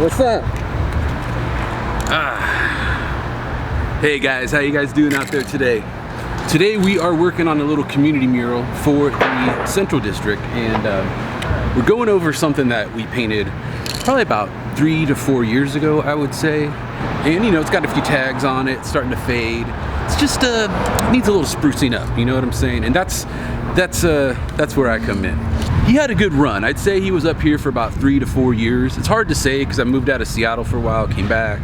What's up? Hey guys, how you guys doing out there today? Today we are working on a little community mural for the Central District, and we're going over something that we painted probably about 3 to 4 years ago, I would say. And you know, it's got a few tags on it, it's starting to fade. It's just it needs a little sprucing up, you know what I'm saying? And that's where I come in. He had a good run. I'd say he was up here for about 3 to 4 years. It's hard to say because I moved out of Seattle for a while, came back.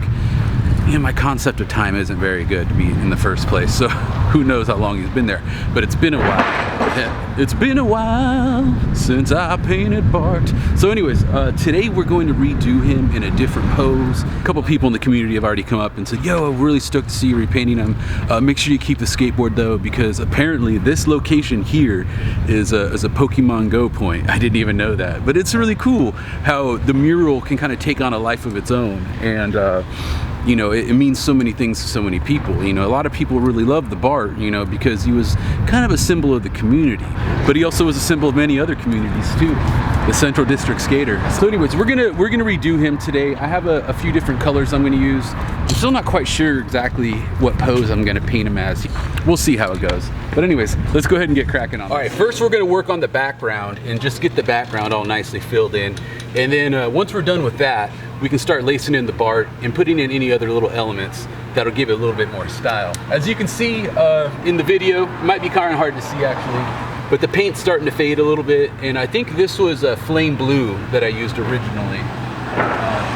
And my concept of time isn't very good to be in the first place, so who knows how long he's been there. But it's been a while. Yeah, it's been a while since I painted Bart. So anyways, today we're going to redo him in a different pose. A couple people in the community have already come up and said, yo, I'm really stoked to see you repainting him. Make sure you keep the skateboard though, because apparently this location here is a Pokemon Go point. I didn't even know that. But it's really cool how the mural can kind of take on a life of its own. And you know, it means so many things to so many people. You know, a lot of people really love the Bart, you know, because he was kind of a symbol of the community. But he also was a symbol of many other communities too. The Central District skater. So anyways, we're gonna redo him today. I have a few different colors I'm gonna use. I'm still not quite sure exactly what pose I'm gonna paint him as. We'll see how it goes. But anyways, let's go ahead and get cracking on it. All right, first we're gonna work on the background and just get the background all nicely filled in. And then once we're done with that, we can start lacing in the Bart and putting in any other little elements that'll give it a little bit more style. As you can see in the video, it might be kind of hard to see actually, but the paint's starting to fade a little bit, and I think this was a flame blue that I used originally.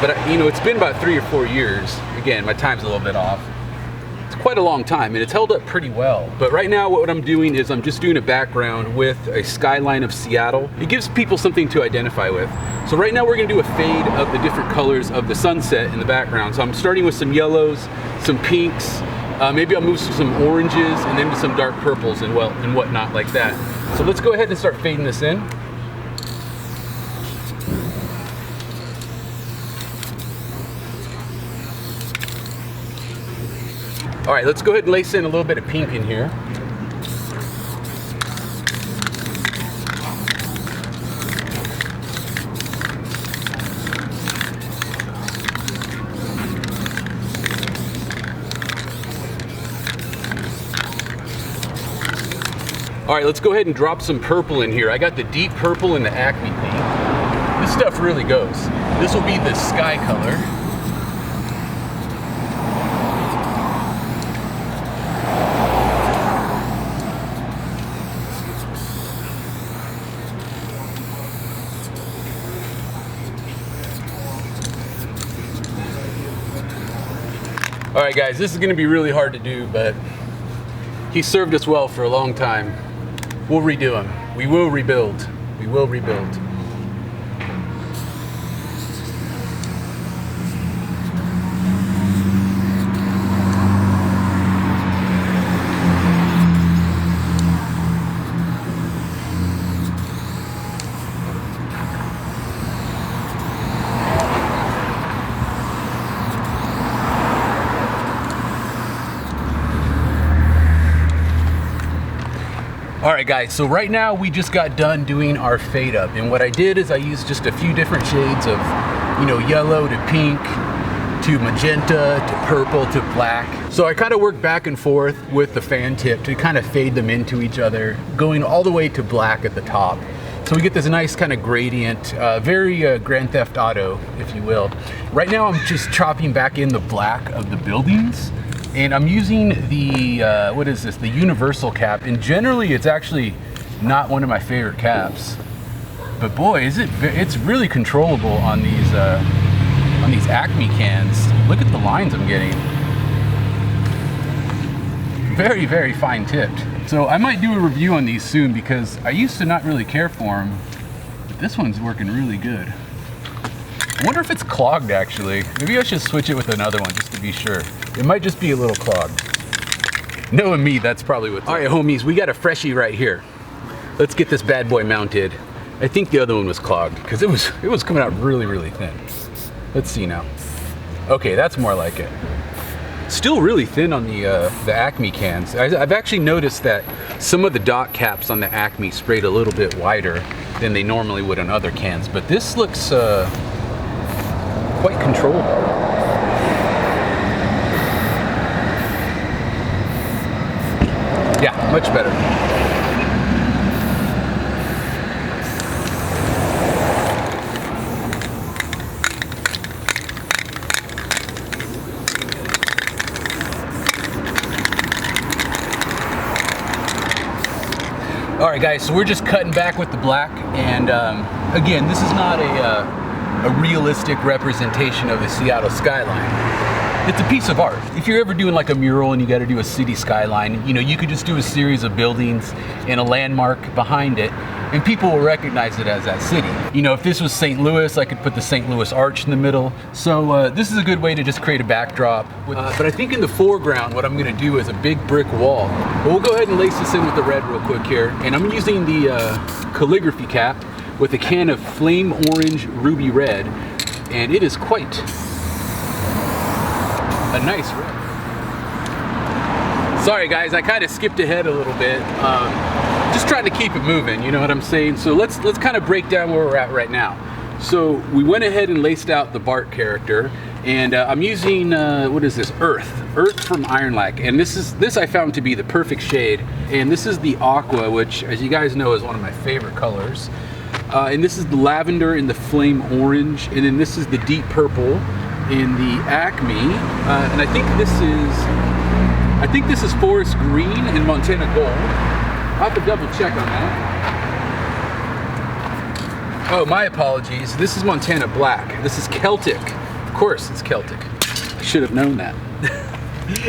But you know, it's been about 3 or 4 years. Again, my time's a little bit off. It's quite a long time, and it's held up pretty well. But right now what I'm doing is I'm just doing a background with a skyline of Seattle. It gives people something to identify with. So right now we're gonna do a fade of the different colors of the sunset in the background. So I'm starting with some yellows, some pinks, maybe I'll move to some oranges and then to some dark purples and whatnot like that. So let's go ahead and start fading this in. All right, let's go ahead and lace in a little bit of pink in here. All right, let's go ahead and drop some purple in here. I got the deep purple and the Acme paint. This stuff really goes. This will be the sky color. All right, guys, this is gonna be really hard to do, but he served us well for a long time. We'll redo him. We will rebuild. We will rebuild. All right guys, so right now we just got done doing our fade up, and what I did is I used just a few different shades of, you know, yellow to pink to magenta to purple to black. So I kind of worked back and forth with the fan tip to kind of fade them into each other, going all the way to black at the top. So we get this nice kind of gradient, very Grand Theft Auto, if you will. Right now I'm just chopping back in the black of the buildings. And I'm using the, what is this, the universal cap, and generally it's actually not one of my favorite caps. But boy, it's really controllable on these Acme cans. Look at the lines I'm getting. Very, very fine tipped. So I might do a review on these soon because I used to not really care for them, but this one's working really good. I wonder if it's clogged actually. Maybe I should switch it with another one just to be sure. It might just be a little clogged. Knowing me, that's probably what's up. All right, homies, we got a freshie right here. Let's get this bad boy mounted. I think the other one was clogged because it was coming out really, really thin. Let's see now. Okay, that's more like it. Still really thin on the Acme cans. I've actually noticed that some of the dot caps on the Acme sprayed a little bit wider than they normally would on other cans, but this looks quite controllable. Yeah, much better. All right, guys, so we're just cutting back with the black, and again, this is not a realistic representation of the Seattle skyline. It's a piece of art. If you're ever doing like a mural and you got to do a city skyline, you know, you could just do a series of buildings and a landmark behind it, and people will recognize it as that city. You know, if this was St. Louis, I could put the St. Louis Arch in the middle. So this is a good way to just create a backdrop. But I think in the foreground, what I'm gonna do is a big brick wall. But we'll go ahead and lace this in with the red real quick here. And I'm using the calligraphy cap with a can of flame orange ruby red. And it is quite a nice red. Sorry guys, I kind of skipped ahead a little bit. Just trying to keep it moving, you know what I'm saying? So let's kind of break down where we're at right now. So we went ahead and laced out the Bart character, and I'm using what is this? Earth from Ironlac, and this I found to be the perfect shade. And this is the aqua, which, as you guys know, is one of my favorite colors. And this is the lavender and the flame orange, and then this is the deep purple in the Acme, and I think this is forest green and Montana gold. I'll have to double check on that. Oh, my apologies. This is Montana black. This is Celtic. Of course it's Celtic. I should have known that.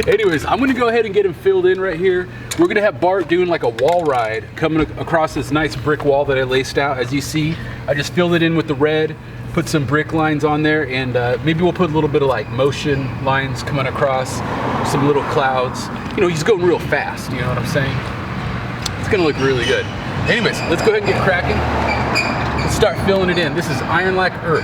Anyways, I'm gonna go ahead and get him filled in right here. We're gonna have Bart doing like a wall ride coming across this nice brick wall that I laced out. As you see, I just filled it in with the red, put some brick lines on there, and maybe we'll put a little bit of like motion lines coming across, some little clouds. You know, he's going real fast, you know what I'm saying? It's gonna look really good. Anyways, let's go ahead and get cracking. Let's start filling it in. This is Ironlac Earth.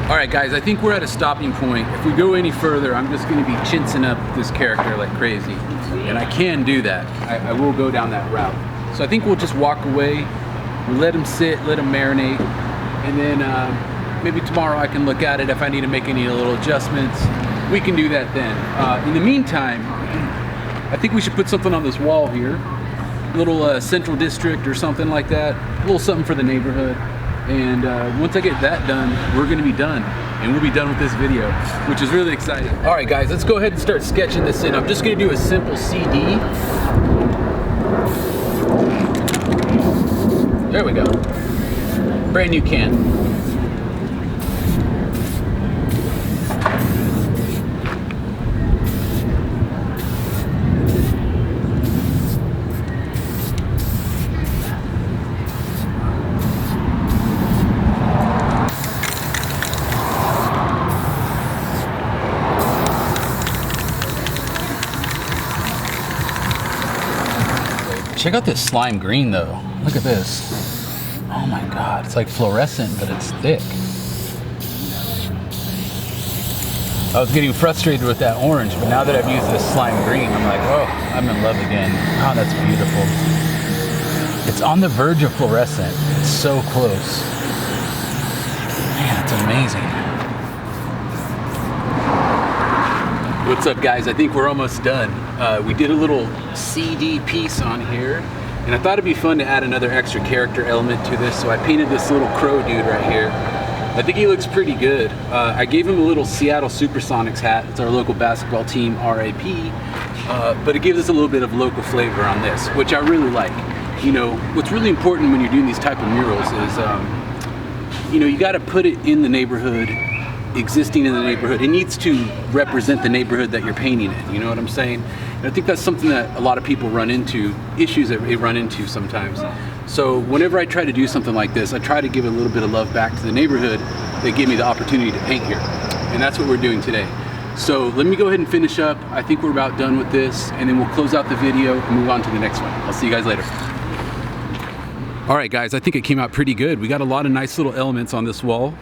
All right, guys, I think we're at a stopping point. If we go any further, I'm just gonna be chinsing up this character like crazy. And I can do that. I will go down that route. So I think we'll just walk away, we'll let him sit, let him marinate, and then maybe tomorrow I can look at it. If I need to make any little adjustments, we can do that then. In the meantime, I think we should put something on this wall here. A little central district or something like that. A little something for the neighborhood. And once I get that done, we're gonna be done. And we'll be done with this video, which is really exciting. All right, guys, let's go ahead and start sketching this in. I'm just gonna do a simple CD. There we go. Brand new can. Check out this slime green though. Look at this. Oh my God, it's like fluorescent, but it's thick. I was getting frustrated with that orange, but now that I've used this slime green, I'm like, oh, I'm in love again. Oh, that's beautiful. It's on the verge of fluorescent. It's so close. Man, it's amazing. What's up, guys? I think we're almost done. We did a little CD piece on here, and I thought it'd be fun to add another extra character element to this, so I painted this little crow dude right here. I think he looks pretty good. I gave him a little Seattle Supersonics hat. It's our local basketball team, RIP, but it gives us a little bit of local flavor on this, which I really like. You know, what's really important when you're doing these type of murals is, you know, you gotta put it in the neighborhood, existing in the neighborhood. It needs to represent the neighborhood that you're painting in, you know what I'm saying? And I think that's something that a lot of people run into, issues that they run into sometimes. So whenever I try to do something like this, I try to give a little bit of love back to the neighborhood that gave me the opportunity to paint here. And that's what we're doing today. So let me go ahead and finish up. I think we're about done with this, and then we'll close out the video and move on to the next one. I'll see you guys later. All right, guys, I think it came out pretty good. We got a lot of nice little elements on this wall.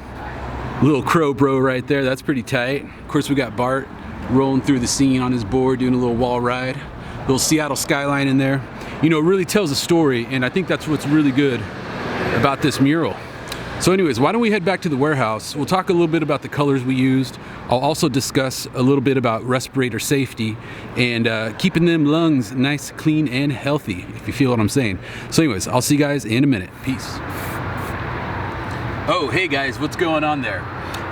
Little crow bro right there, that's pretty tight. Of course we got Bart rolling through the scene on his board, doing a little wall ride. Little Seattle skyline in there. You know, it really tells a story, and I think that's what's really good about this mural. So anyways, why don't we head back to the warehouse? We'll talk a little bit about the colors we used. I'll also discuss a little bit about respirator safety and keeping them lungs nice, clean, and healthy, if you feel what I'm saying. So anyways, I'll see you guys in a minute. Peace. Oh, hey guys, what's going on there?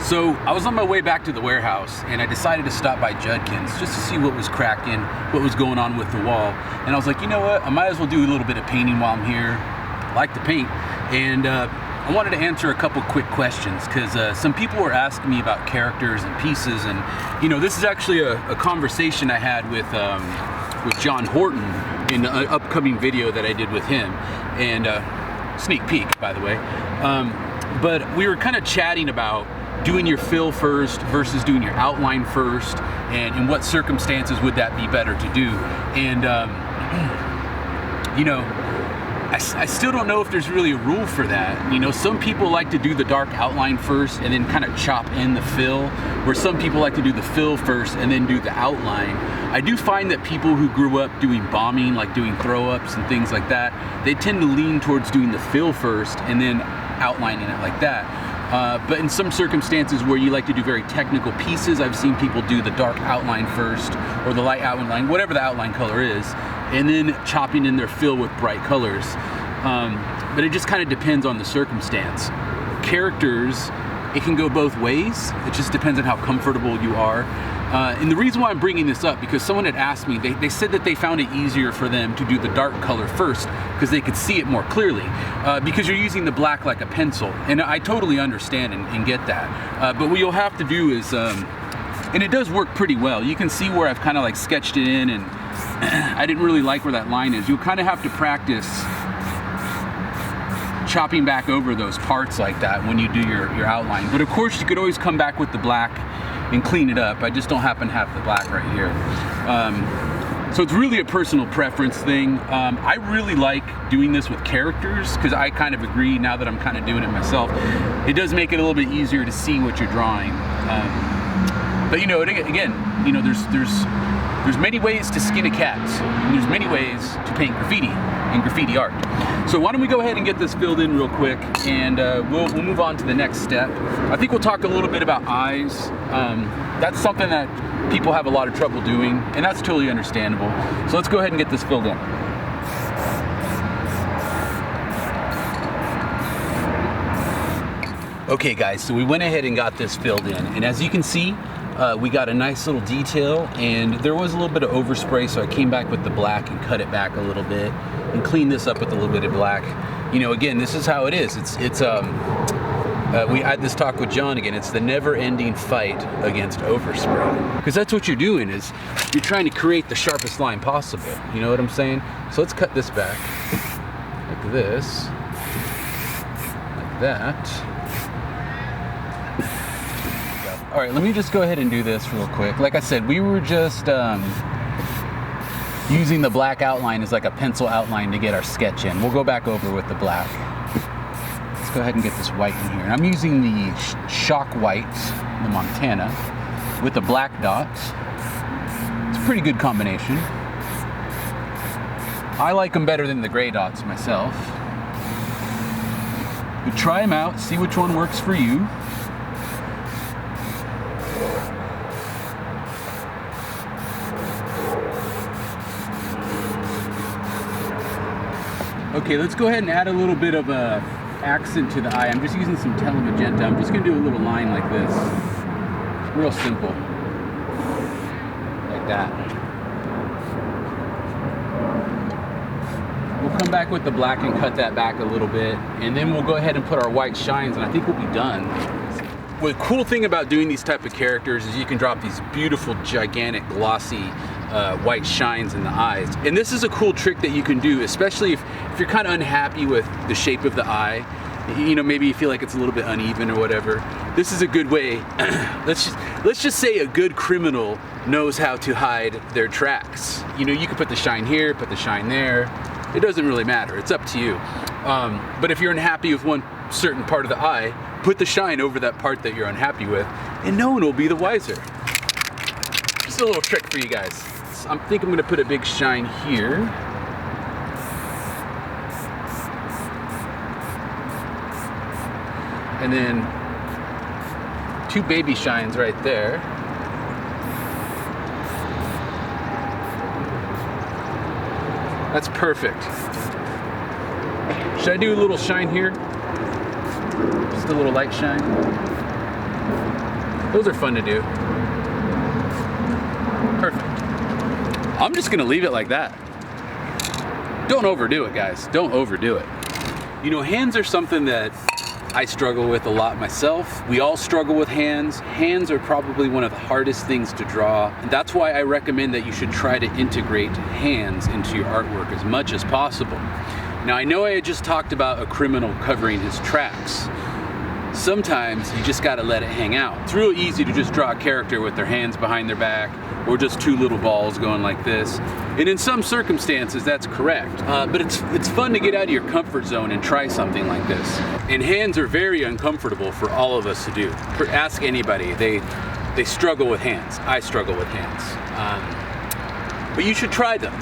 So I was on my way back to the warehouse and I decided to stop by Judkins just to see what was cracking, what was going on with the wall. And I was like, you know what? I might as well do a little bit of painting while I'm here. I like to paint. And I wanted to answer a couple quick questions because some people were asking me about characters and pieces, and you know, this is actually a conversation I had with John Horton in an upcoming video that I did with him, and sneak peek, by the way. But we were kind of chatting about doing your fill first versus doing your outline first, and in what circumstances would that be better to do. And you know, I still don't know if there's really a rule for that. You know, some people like to do the dark outline first and then kind of chop in the fill, where some people like to do the fill first and then do the outline. I do find that people who grew up doing bombing, like doing throw-ups and things like that, they tend to lean towards doing the fill first and then outlining it like that. But in some circumstances where you like to do very technical pieces, I've seen people do the dark outline first or the light outline, whatever the outline color is, and then chopping in their fill with bright colors. But it just kind of depends on the circumstance. Characters, it can go both ways. It just depends on how comfortable you are. And the reason why I'm bringing this up, because someone had asked me, they said that they found it easier for them to do the dark color first because they could see it more clearly, because you're using the black like a pencil. And I totally understand and get that. But what you'll have to do is, and it does work pretty well. You can see where I've kind of like sketched it in, and I didn't really like where that line is. You'll kind of have to practice chopping back over those parts like that when you do your outline. But of course you could always come back with the black and clean it up. I just don't happen to have the black right here. So it's really a personal preference thing. I really like doing this with characters because I kind of agree, now that I'm kind of doing it myself, it does make it a little bit easier to see what you're drawing. But you know, again, you know, there's many ways to skin a cat, and there's many ways to paint graffiti and graffiti art. So why don't we go ahead and get this filled in real quick, and we'll move on to the next step. I think we'll talk a little bit about eyes. That's something that people have a lot of trouble doing, and that's totally understandable. So let's go ahead and get this filled in. Okay guys, so we went ahead and got this filled in, and as you can see, we got a nice little detail, and there was a little bit of overspray, so I came back with the black and cut it back a little bit and cleaned this up with a little bit of black. You know, again, this is how it is. We had this talk with John again. It's the never-ending fight against overspray, because that's what you're doing, is you're trying to create the sharpest line possible. You know what I'm saying? So let's cut this back like this, like that. All right, let me just go ahead and do this real quick. Like I said, we were just using the black outline as like a pencil outline to get our sketch in. We'll go back over with the black. Let's go ahead and get this white in here. And I'm using the Shock White, the Montana, with the black dots. It's a pretty good combination. I like them better than the gray dots myself. But try them out, see which one works for you. Okay, let's go ahead and add a little bit of a accent to the eye. I'm just using some telemagenta. I'm just gonna do a little line like this. Real simple. Like that. We'll come back with the black and cut that back a little bit, and then we'll go ahead and put our white shines, and I think we'll be done. Well, the cool thing about doing these type of characters is you can drop these beautiful, gigantic, glossy white shines in the eyes. And this is a cool trick that you can do, especially if you're kind of unhappy with the shape of the eye. You know, maybe you feel like it's a little bit uneven or whatever. This is a good way. Let's just say a good criminal knows how to hide their tracks. You know, you can put the shine here, put the shine there. It doesn't really matter. It's up to you. But if you're unhappy with one certain part of the eye, put the shine over that part that you're unhappy with, and no one will be the wiser. Just a little trick for you guys. So I think I'm gonna put a big shine here. And then 2 baby shines right there. That's perfect. Should I do a little shine here? Just a little light shine. Those are fun to do. Perfect. I'm just gonna leave it like that. Don't overdo it, guys. Don't overdo it. You know, hands are something that I struggle with a lot myself. We all struggle with hands. Hands are probably one of the hardest things to draw. And that's why I recommend that you should try to integrate hands into your artwork as much as possible. Now, I know I had just talked about a criminal covering his tracks. Sometimes you just gotta let it hang out. It's real easy to just draw a character with their hands behind their back or just 2 little balls going like this. And in some circumstances, that's correct. But it's fun to get out of your comfort zone and try something like this. And hands are very uncomfortable for all of us to do. Ask anybody, they struggle with hands. I struggle with hands. But you should try them.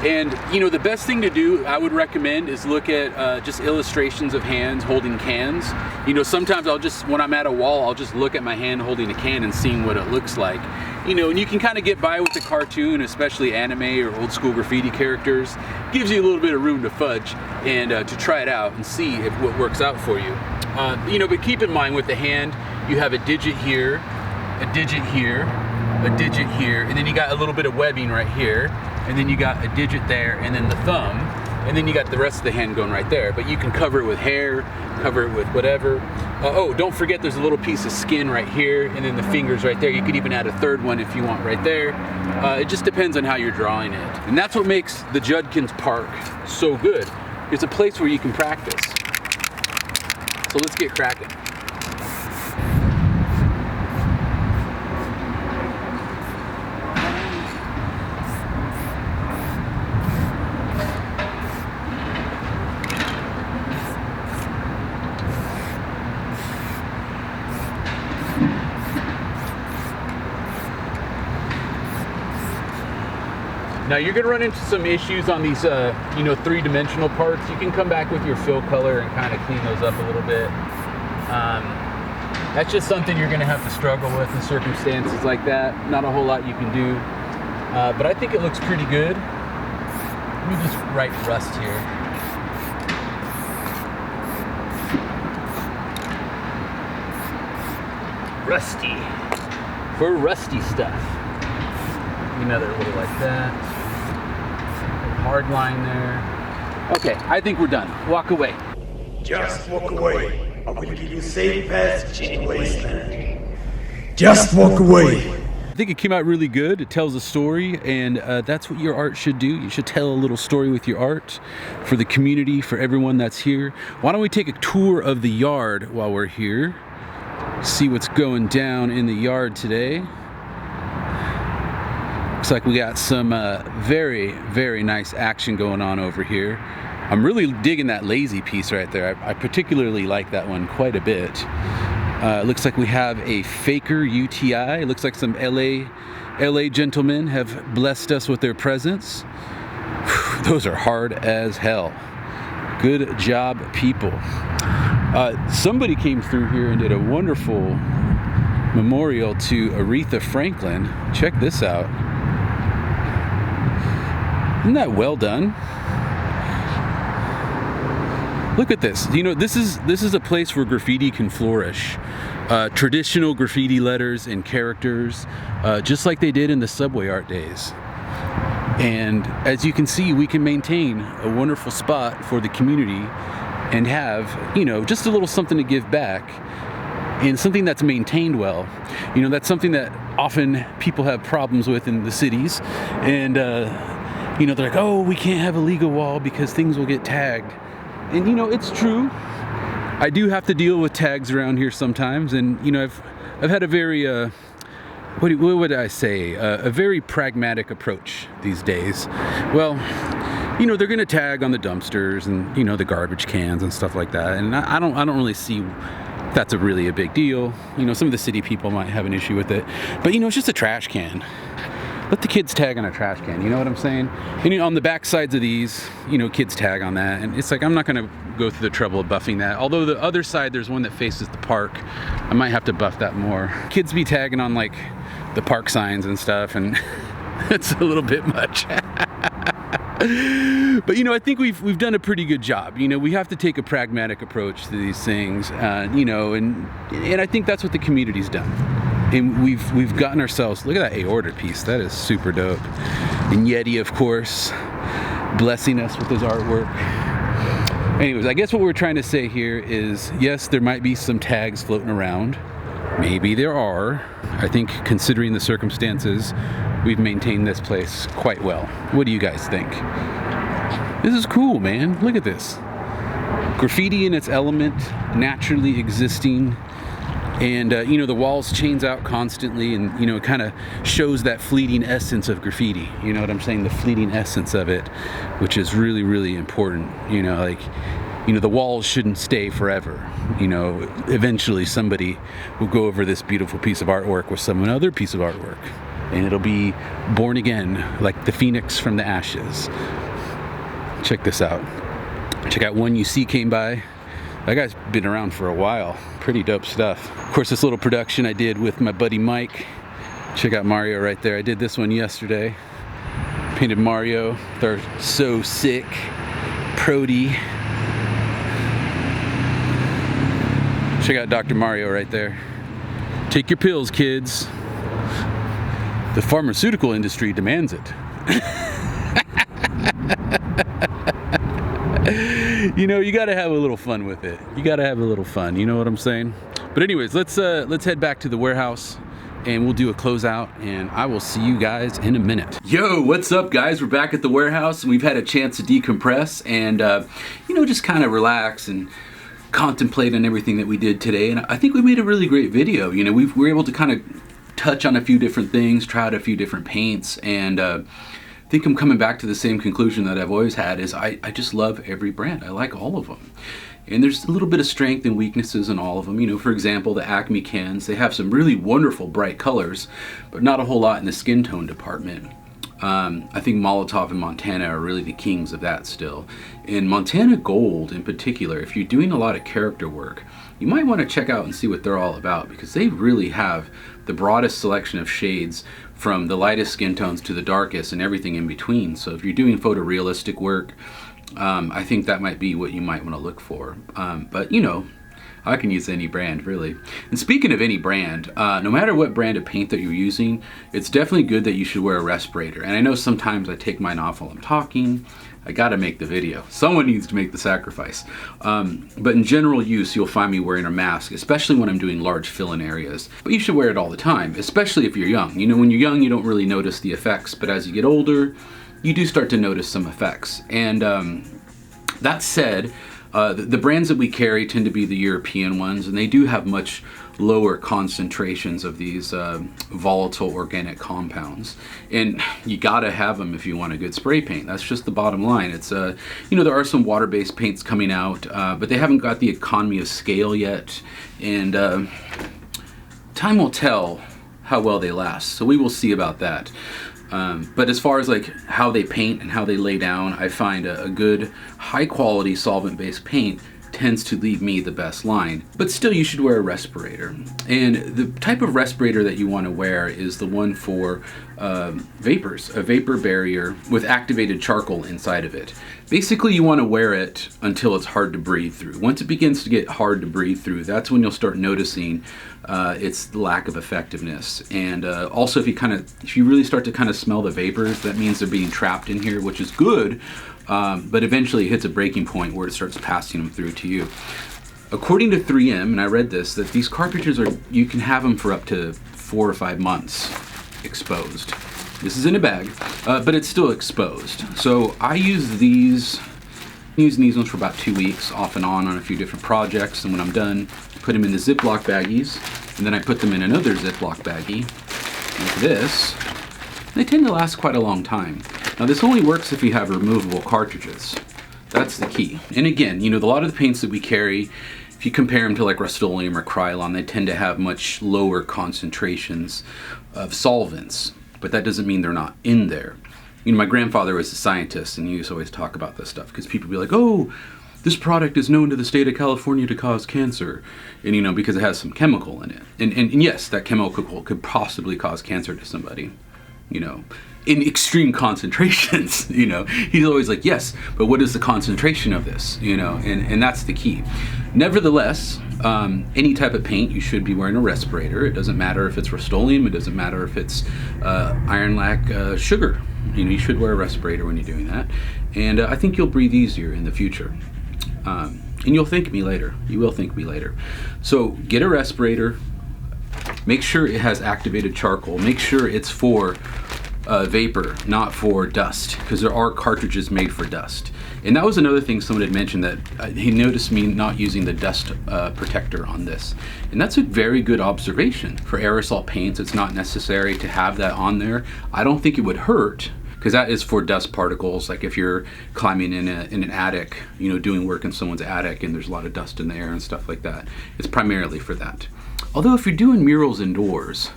And you know, the best thing to do, I would recommend, is look at just illustrations of hands holding cans. You know, sometimes when I'm at a wall, I'll just look at my hand holding a can and seeing what it looks like. You know, and you can kind of get by with the cartoon, especially anime or old school graffiti characters. Gives you a little bit of room to fudge and to try it out and see what works out for you. You know, but keep in mind with the hand, you have a digit here, a digit here, a digit here, and then you got a little bit of webbing right here, and then you got a digit there, and then the thumb, and then you got the rest of the hand going right there. But you can cover it with hair, cover it with whatever. Oh, don't forget there's a little piece of skin right here, and then the fingers right there. You could even add a 3rd one if you want right there. It just depends on how you're drawing it. And that's what makes the Judkins Park so good. It's a place where you can practice. So let's get cracking. Now you're gonna run into some issues on these, you know, 3-dimensional parts. You can come back with your fill color and kind of clean those up a little bit. That's just something you're gonna have to struggle with in circumstances like that. Not a whole lot you can do, but I think it looks pretty good. Let me just write rust here. Rusty, for rusty stuff. Another little like that. Hard line there. Okay, I think we're done. Walk away. Just walk away. I will give you safe passage in the wasteland. Just walk away. I think it came out really good. It tells a story, and that's what your art should do. You should tell a little story with your art for the community, for everyone that's here. Why don't we take a tour of the yard while we're here? See what's going down in the yard today. Looks like we got some very, very nice action going on over here. I'm really digging that lazy piece right there. I particularly like that one quite a bit. Looks like we have a Faker UTI. Looks like some LA gentlemen have blessed us with their presence. Those are hard as hell. Good job, people. Somebody came through here and did a wonderful memorial to Aretha Franklin. Check this out. Isn't that well done? Look at this. You know, this is a place where graffiti can flourish. Traditional graffiti letters and characters, just like they did in the subway art days. And as you can see, we can maintain a wonderful spot for the community and have, you know, just a little something to give back, and something that's maintained well. You know, that's something that often people have problems with in the cities, and you know, they're like, oh, we can't have a legal wall because things will get tagged. And you know, it's true. I do have to deal with tags around here sometimes, and you know, I've had a very what would I say, a very pragmatic approach these days. Well, you know, they're gonna tag on the dumpsters and, you know, the garbage cans and stuff like that, and I don't really see that's a big deal. You know, some of the city people might have an issue with it, but you know, it's just a trash can. Let the kids tag on a trash can, you know what I'm saying? And you know, on the back sides of these, you know, kids tag on that, and it's like, I'm not gonna go through the trouble of buffing that. Although the other side, there's one that faces the park. I might have to buff that more. Kids be tagging on like the park signs and stuff, and it's a little bit much. But you know, I think we've done a pretty good job. You know, we have to take a pragmatic approach to these things, you know, and I think that's what the community's done. And we've gotten ourselves, look at that aorta piece, that is super dope. And Yeti, of course, blessing us with his artwork. Anyways, I guess what we're trying to say here is, yes, there might be some tags floating around. Maybe there are. I think considering the circumstances, we've maintained this place quite well. What do you guys think? This is cool, man. Look at this. Graffiti in its element, naturally existing. And you know, the walls chains out constantly, and you know, it kind of shows that fleeting essence of graffiti. You know what I'm saying? The fleeting essence of it, which is really, really important. You know, like, you know, the walls shouldn't stay forever. You know, eventually somebody will go over this beautiful piece of artwork with some other piece of artwork, and it'll be born again, like the phoenix from the ashes. Check this out. Check out One You See came by. That guy's been around for a while. Pretty dope stuff. Of course, this little production I did with my buddy Mike. Check out Mario right there. I did this one yesterday. Painted Mario with our So Sick Prody. Check out Dr. Mario right there. Take your pills, kids. The pharmaceutical industry demands it. You know, you gotta have a little fun with it. You gotta have a little fun, you know what I'm saying? But anyways, let's head back to the warehouse and we'll do a closeout, and I will see you guys in a minute. Yo, what's up guys? We're back at the warehouse and we've had a chance to decompress and you know, just kind of relax and contemplate on everything that we did today. And I think we made a really great video. You know, we were able to kind of touch on a few different things, try out a few different paints, and I think I'm coming back to the same conclusion that I've always had, is I just love every brand. I like all of them. And there's a little bit of strength and weaknesses in all of them. You know, for example, the Acme cans, they have some really wonderful bright colors, but not a whole lot in the skin tone department. I think Molotov and Montana are really the kings of that still. And Montana Gold in particular, if you're doing a lot of character work, you might want to check out and see what they're all about, because they really have the broadest selection of shades, from the lightest skin tones to the darkest and everything in between. So if you're doing photorealistic work, I think that might be what you might want to look for. But you know, I can use any brand really. And speaking of any brand, no matter what brand of paint that you're using, it's definitely good that you should wear a respirator. And I know sometimes I take mine off while I'm talking. I gotta make the video. Someone needs to make the sacrifice. But in general use, you'll find me wearing a mask, especially when I'm doing large fill-in areas. But you should wear it all the time, especially if you're young. You know, when you're young, you don't really notice the effects, but as you get older, you do start to notice some effects. And that said, the brands that we carry tend to be the European ones, and they do have much lower concentrations of these volatile organic compounds. And you gotta have them if you want a good spray paint. That's just the bottom line. It's you know, there are some water-based paints coming out, but they haven't got the economy of scale yet, and time will tell how well they last. So we will see about that. But as far as like how they paint and how they lay down, I find a good high quality solvent based paint tends to leave me the best line. But still, you should wear a respirator. And the type of respirator that you want to wear is the one for vapors, a vapor barrier with activated charcoal inside of it. Basically, you want to wear it until it's hard to breathe through. Once it begins to get hard to breathe through, that's when you'll start noticing its lack of effectiveness. And also, if you really start to kind of smell the vapors, that means they're being trapped in here, which is good. But eventually it hits a breaking point where it starts passing them through to you. According to 3M, and I read this, that these cartridges you can have them for up to 4 or 5 months exposed. This is in a bag, but it's still exposed. So I use these, using these ones for about 2 weeks, off and on a few different projects. And when I'm done, I put them in the Ziploc baggies, and then I put them in another Ziploc baggie, like this. They tend to last quite a long time. Now this only works if you have removable cartridges. That's the key. And again, you know, a lot of the paints that we carry, if you compare them to like Rust-Oleum or Krylon, they tend to have much lower concentrations of solvents, but that doesn't mean they're not in there. You know, my grandfather was a scientist, and he used to always talk about this stuff because people be like, oh, this product is known to the state of California to cause cancer, and you know, because it has some chemical in it. And yes, that chemical could possibly cause cancer to somebody, you know, in extreme concentrations. You know, he's always like, yes, but what is the concentration of this? You know, and that's the key. Nevertheless, any type of paint, you should be wearing a respirator. It doesn't matter if it's Rust-Oleum, it doesn't matter if it's iron lac sugar. You know, you should wear a respirator when you're doing that. And I think you'll breathe easier in the future. And you'll thank me later. You will thank me later. So get a respirator. Make sure it has activated charcoal. Make sure it's for vapor, not for dust, because there are cartridges made for dust. And that was another thing someone had mentioned, that he noticed me not using the dust protector on this. And that's a very good observation. For aerosol paints, it's not necessary to have that on there. I don't think it would hurt, because that is for dust particles. Like if you're climbing in an attic, you know, doing work in someone's attic and there's a lot of dust in the air and stuff like that. It's primarily for that. Although if you're doing murals indoors,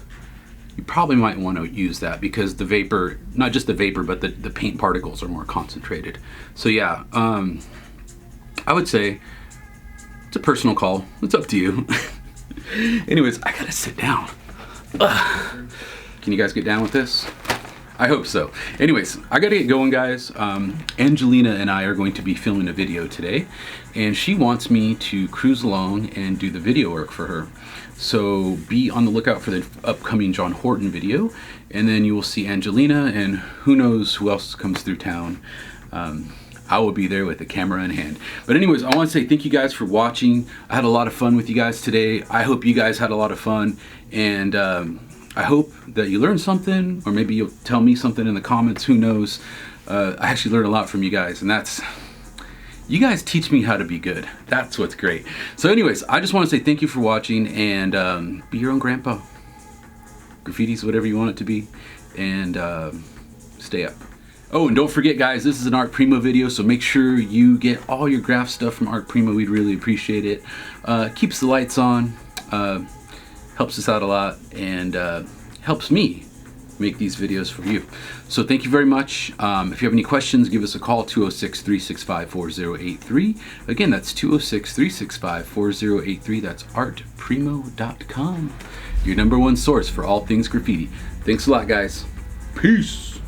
you probably might want to use that, because the vapor, not just the vapor, but the paint particles are more concentrated. So yeah, I would say it's a personal call. It's up to you. Anyways, I gotta sit down. Ugh. Can you guys get down with this? I hope so. Anyways, I gotta get going, guys. Angelina and I are going to be filming a video today, and she wants me to cruise along and do the video work for her. So be on the lookout for the upcoming John Horton video, and then you will see Angelina, and who knows who else comes through town. I will be there with the camera in hand. But anyways, I want to say thank you guys for watching. I had a lot of fun with you guys today. I hope you guys had a lot of fun, and I hope that you learned something, or maybe you'll tell me something in the comments. Who knows? I actually learned a lot from you guys, and that's, you guys teach me how to be good. That's what's great. So anyways, I just want to say thank you for watching, and be your own grandpa. Graffiti's whatever you want it to be, and stay up. Oh, and don't forget, guys, this is an ArtPrimo video, so make sure you get all your graph stuff from ArtPrimo. We'd really appreciate it. Keeps the lights on, helps us out a lot, and helps me make these videos for you. So thank you very much. If you have any questions, give us a call, 206-365-4083. Again, that's 206-365-4083. That's artprimo.com, your #1 source for all things graffiti. Thanks a lot, guys. Peace.